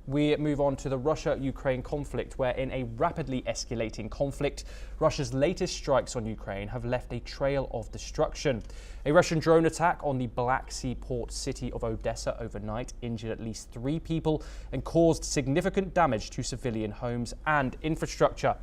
We move on to the Russia-Ukraine conflict, where in a rapidly escalating conflict, Russia's latest strikes on Ukraine have left a trail of destruction. A Russian drone attack on the Black Sea port city of Odessa overnight injured at least 3 people and caused significant damage to civilian homes and infrastructure.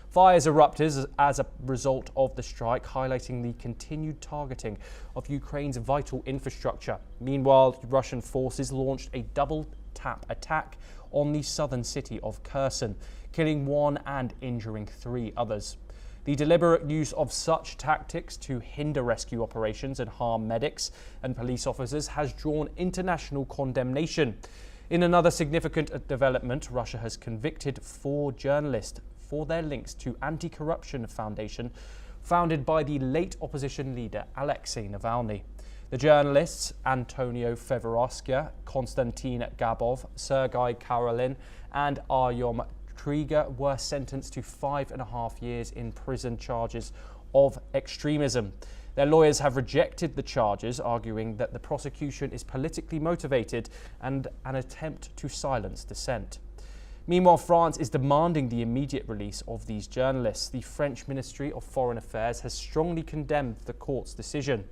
Fires erupted as a result of the strike, highlighting the continued targeting of Ukraine's vital infrastructure. Meanwhile, Russian forces launched a double-tap attack on the southern city of Kherson, killing 1 and injuring 3 others. The deliberate use of such tactics to hinder rescue operations and harm medics and police officers has drawn international condemnation. In another significant development, Russia has convicted 4 journalists for their links to anti-corruption foundation founded by the late opposition leader Alexei Navalny. The journalists Antonio Fevorovskaya, Konstantin Gabov, Sergei Karelin and Aryom Krieger were sentenced to 5.5 years in prison charges of extremism. Their lawyers have rejected the charges, arguing that the prosecution is politically motivated and an attempt to silence dissent. Meanwhile, France is demanding the immediate release of these journalists. The French Ministry of Foreign Affairs has strongly condemned the court's decision.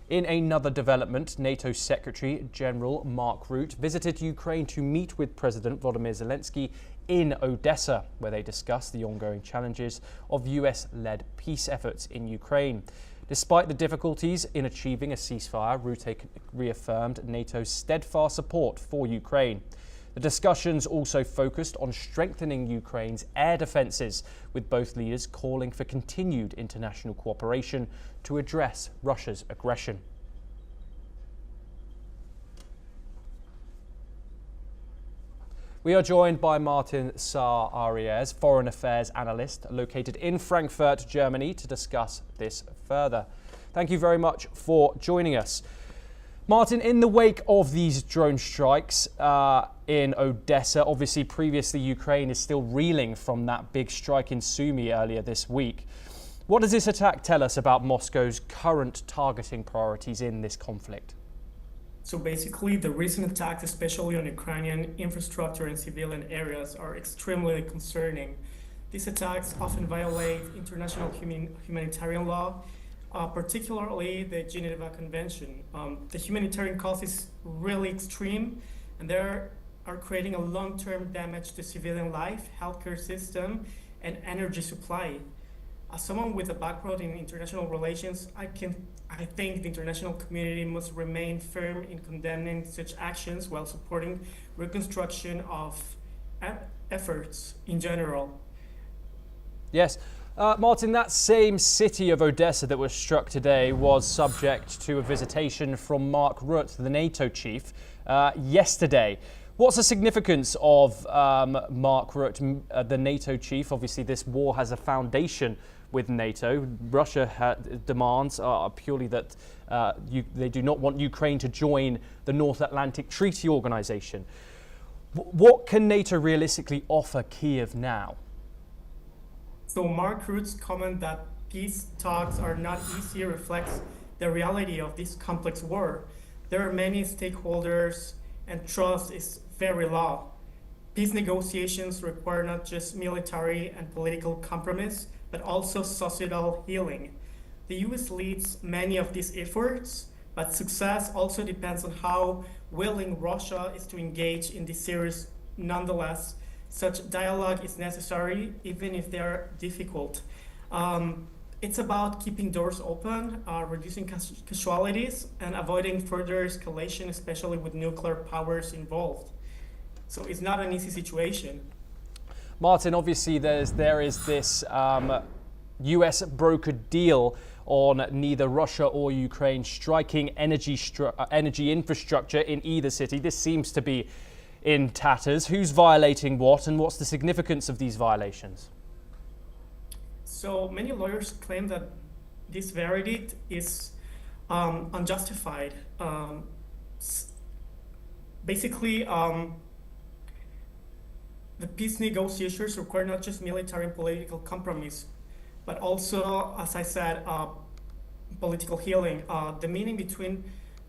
In another development, NATO Secretary General Mark Rutte visited Ukraine to meet with President Volodymyr Zelensky in Odessa, where they discussed the ongoing challenges of US-led peace efforts in Ukraine. Despite the difficulties in achieving a ceasefire, Rutte reaffirmed NATO's steadfast support for Ukraine. The discussions also focused on strengthening Ukraine's air defences, with both leaders calling for continued international cooperation to address Russia's aggression. We are joined by Martin Saar-Arias, Foreign Affairs Analyst located in Frankfurt, Germany, to discuss this further. Thank you very much for joining us. Martin, in the wake of these drone strikes in Odessa, obviously previously Ukraine is still reeling from that big strike in Sumy earlier this week. What does this attack tell us about Moscow's current targeting priorities in this conflict? So basically, the recent attacks, especially on Ukrainian infrastructure and civilian areas, are extremely concerning. These attacks often violate international humanitarian law, particularly the Geneva Convention. The humanitarian cost is really extreme, and they are creating a long-term damage to civilian life, healthcare system, and energy supply. As someone with a background in international relations, I think the international community must remain firm in condemning such actions while supporting reconstruction of efforts in general. Yes. Martin, that same city of Odessa that was struck today was subject to a visitation from Mark Rutte, the NATO chief, yesterday. What's the significance of Mark Rutte, the NATO chief? Obviously, this war has a foundation with NATO. Russia demands are purely that they do not want Ukraine to join the North Atlantic Treaty Organization. What can NATO realistically offer Kiev now? So Mark Rutte's comment that peace talks are not easy reflects the reality of this complex war. There are many stakeholders and trust is very low. Peace negotiations require not just military and political compromise, but also societal healing. The US leads many of these efforts, but success also depends on how willing Russia is to engage in this series. Nonetheless, such dialogue is necessary, even if they are difficult. It's about keeping doors open, reducing casualties, and avoiding further escalation, especially with nuclear powers involved. So it's not an easy situation. Martin, obviously there is this US brokered deal on neither Russia or Ukraine striking energy infrastructure in either city. This seems to be in tatters. Who's violating what, and what's the significance of these violations? So many lawyers claim that this verdict is unjustified. Basically, the peace negotiations require not just military and political compromise, but also, as I said, political healing. The meaning between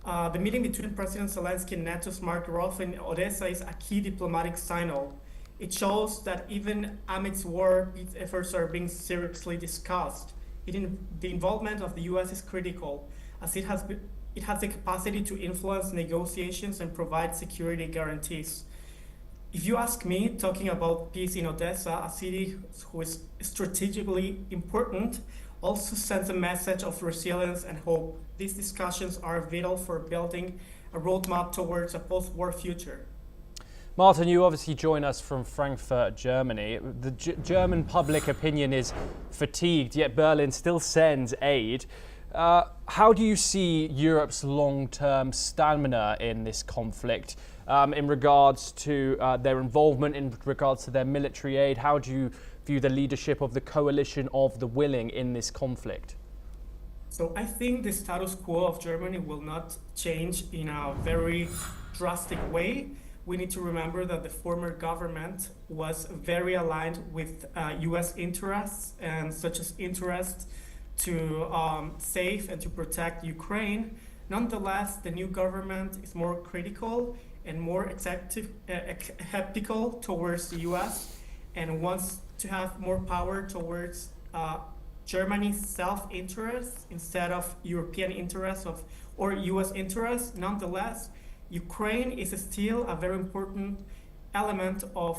The meeting between President Zelensky and NATO's Mark Rutte in Odessa is a key diplomatic signal. It shows that even amidst war, peace efforts are being seriously discussed. The involvement of the US is critical, as it has the capacity to influence negotiations and provide security guarantees. If you ask me, talking about peace in Odessa, a city who is strategically important, also sends a message of resilience and hope. These discussions are vital for building a roadmap towards a post-war future. Martin, you obviously join us from Frankfurt, Germany. The German public opinion is fatigued, yet Berlin still sends aid. How do you see Europe's long-term stamina in this conflict in regards to their involvement, in regards to their military aid? How do you view the leadership of the coalition of the willing in this conflict? So I think the status quo of Germany will not change in a very drastic way. We need to remember that the former government was very aligned with US interests, and such as interests to save and to protect Ukraine. Nonetheless, the new government is more critical and more skeptical towards the US and wants to have more power towards Germany's self-interest instead of European interests or US interests. Nonetheless, Ukraine is still a very important element of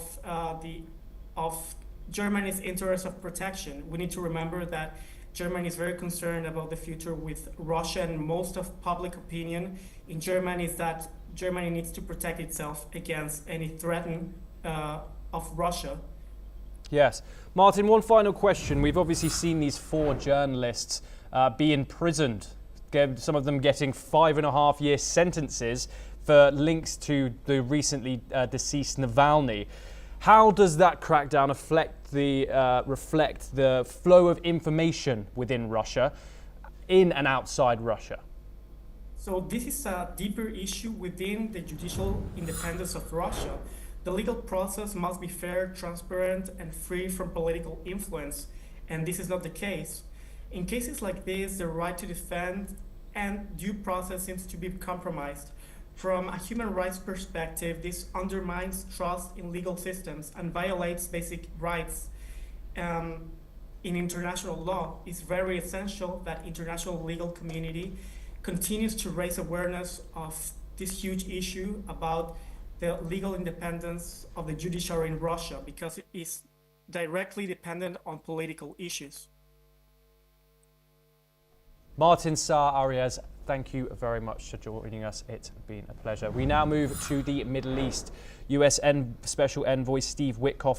Germany's interest of protection. We need to remember that Germany is very concerned about the future with Russia, and most of public opinion in Germany is that Germany needs to protect itself against any threat of Russia. Yes. Martin, one final question. We've obviously seen these 4 journalists be imprisoned, some of them getting 5.5-year sentences for links to the recently deceased Navalny. How does that crackdown reflect the flow of information within Russia, in and outside Russia? So this is a deeper issue within the judicial independence of Russia. The legal process must be fair, transparent, and free from political influence, and this is not the case. In cases like this, the right to defend and due process seems to be compromised. From a human rights perspective, this undermines trust in legal systems and violates basic rights. In international law, it's very essential that international legal community continues to raise awareness of this huge issue about the legal independence of the judiciary in Russia, because it is directly dependent on political issues. Martin Saar-Arias, thank you very much for joining us. It's been a pleasure. We now move to the Middle East. US Special Envoy Steve Witkoff